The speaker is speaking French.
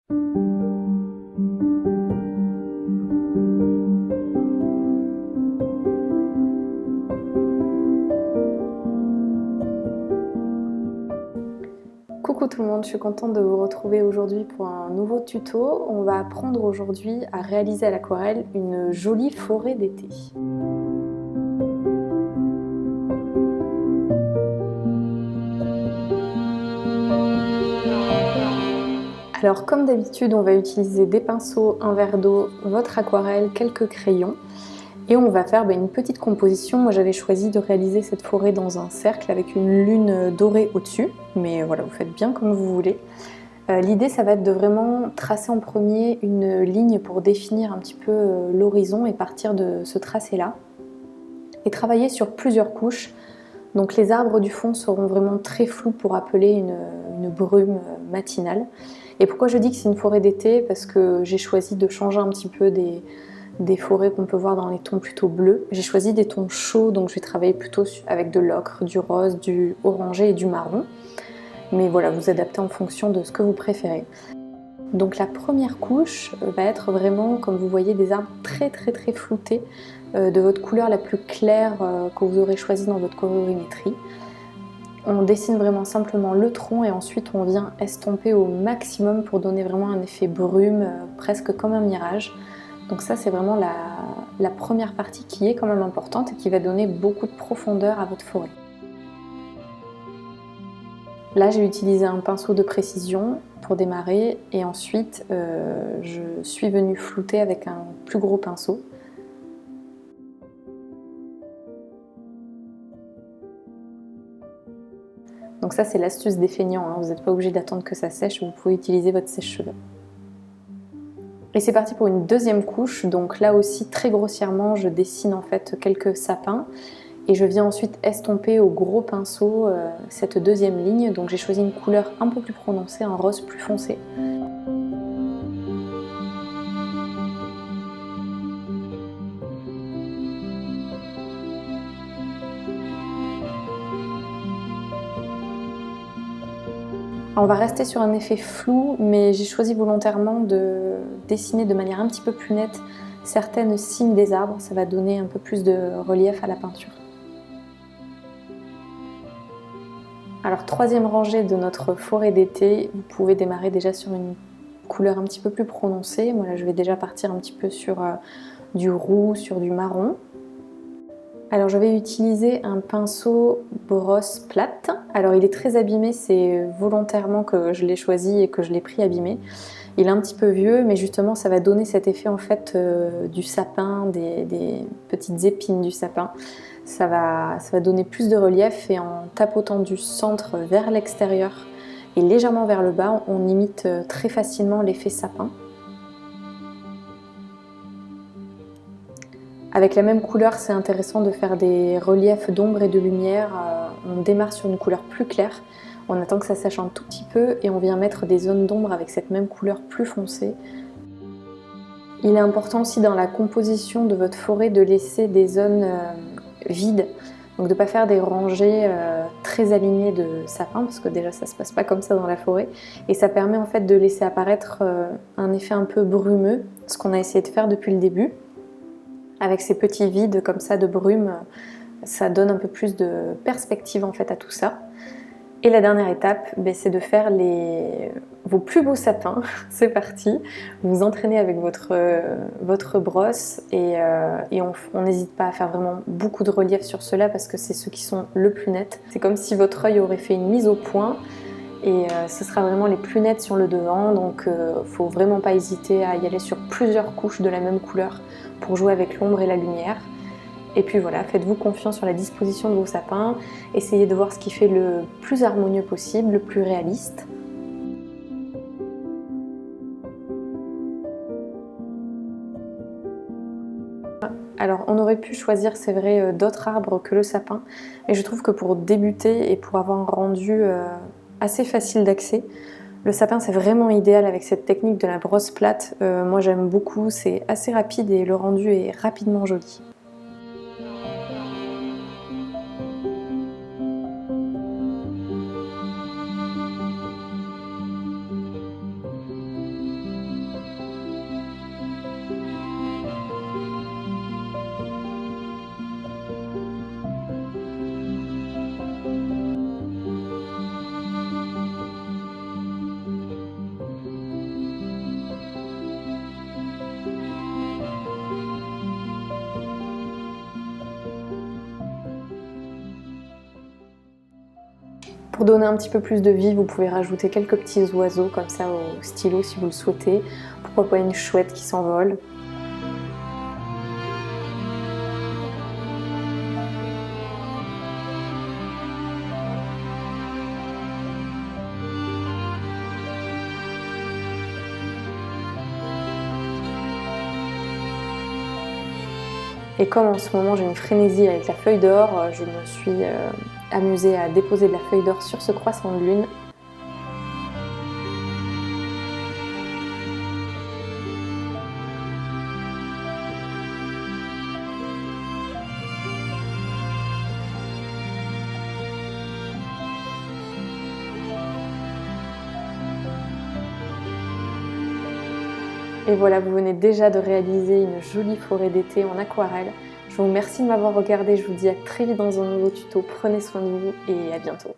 Coucou tout le monde, je suis contente de vous retrouver aujourd'hui pour un nouveau tuto. On va apprendre aujourd'hui à réaliser à l'aquarelle une jolie forêt d'été. Alors comme d'habitude, on va utiliser des pinceaux, un verre d'eau, votre aquarelle, quelques crayons. Et on va faire une petite composition. Moi j'avais choisi de réaliser cette forêt dans un cercle avec une lune dorée au-dessus. Mais voilà, vous faites bien comme vous voulez. L'idée ça va être de vraiment tracer en premier une ligne pour définir un petit peu l'horizon et partir de ce tracé-là. Et travailler sur plusieurs couches. Donc les arbres du fond seront vraiment très flous pour appeler une brume matinale. Et pourquoi je dis que c'est une forêt d'été? Parce que j'ai choisi de changer un petit peu des forêts qu'on peut voir dans les tons plutôt bleus. J'ai choisi des tons chauds, donc je vais travailler plutôt avec de l'ocre, du rose, du orangé et du marron. Mais voilà, vous adaptez en fonction de ce que vous préférez. Donc la première couche va être vraiment, comme vous voyez, des arbres très floutés, de votre couleur la plus claire que vous aurez choisi dans votre colorimétrie. On dessine vraiment simplement le tronc et ensuite on vient estomper au maximum pour donner vraiment un effet brume, presque comme un mirage. Donc ça c'est vraiment la première partie qui est quand même importante et qui va donner beaucoup de profondeur à votre forêt. Là j'ai utilisé un pinceau de précision pour démarrer et ensuite je suis venue flouter avec un plus gros pinceau. Donc ça c'est l'astuce des feignants, hein. Vous n'êtes pas obligé d'attendre que ça sèche, vous pouvez utiliser votre sèche-cheveux. Et c'est parti pour une deuxième couche, donc là aussi très grossièrement je dessine en fait quelques sapins et je viens ensuite estomper au gros pinceau cette deuxième ligne. Donc j'ai choisi une couleur un peu plus prononcée, un rose plus foncé. On va rester sur un effet flou, mais j'ai choisi volontairement de dessiner de manière un petit peu plus nette certaines cimes des arbres. Ça va donner un peu plus de relief à la peinture. Alors troisième rangée de notre forêt d'été, vous pouvez démarrer déjà sur une couleur un petit peu plus prononcée. Moi là je vais déjà partir un petit peu sur du roux, sur du marron. Alors je vais utiliser un pinceau brosse plate. Alors il est très abîmé, c'est volontairement que je l'ai choisi et que je l'ai pris abîmé. Il est un petit peu vieux, mais justement ça va donner cet effet en fait du sapin, des petites épines du sapin. Ça va donner plus de relief et en tapotant du centre vers l'extérieur et légèrement vers le bas, on imite très facilement l'effet sapin. Avec la même couleur, c'est intéressant de faire des reliefs d'ombre et de lumière. On démarre sur une couleur plus claire, on attend que ça sèche un tout petit peu et on vient mettre des zones d'ombre avec cette même couleur plus foncée. Il est important aussi dans la composition de votre forêt de laisser des zones vides, donc de ne pas faire des rangées très alignées de sapins, parce que déjà ça ne se passe pas comme ça dans la forêt, et ça permet en fait de laisser apparaître un effet un peu brumeux, ce qu'on a essayé de faire depuis le début. Avec ces petits vides comme ça de brume, ça donne un peu plus de perspective en fait à tout ça. Et la dernière étape, c'est de faire vos plus beaux sapins. C'est parti, vous vous entraînez avec votre brosse et on n'hésite pas à faire vraiment beaucoup de relief sur ceux-là parce que c'est ceux qui sont le plus nets. C'est comme si votre œil aurait fait une mise au point et ce sera vraiment les plus nets sur le devant, donc faut vraiment pas hésiter à y aller sur plusieurs couches de la même couleur pour jouer avec l'ombre et la lumière. Et puis voilà, faites-vous confiance sur la disposition de vos sapins, essayez de voir ce qui fait le plus harmonieux possible, le plus réaliste. Alors on aurait pu choisir, c'est vrai, d'autres arbres que le sapin, mais je trouve que pour débuter et pour avoir un rendu assez facile d'accès, le sapin c'est vraiment idéal avec cette technique de la brosse plate. Moi j'aime beaucoup, c'est assez rapide et le rendu est rapidement joli. Pour donner un petit peu plus de vie, vous pouvez rajouter quelques petits oiseaux comme ça au stylo si vous le souhaitez. Pourquoi pas une chouette qui s'envole. Et comme en ce moment j'ai une frénésie avec la feuille d'or, je me suis amusée à déposer de la feuille d'or sur ce croissant de lune. Et voilà, vous venez déjà de réaliser une jolie forêt d'été en aquarelle. Je vous remercie de m'avoir regardé, je vous dis à très vite dans un nouveau tuto. Prenez soin de vous et à bientôt.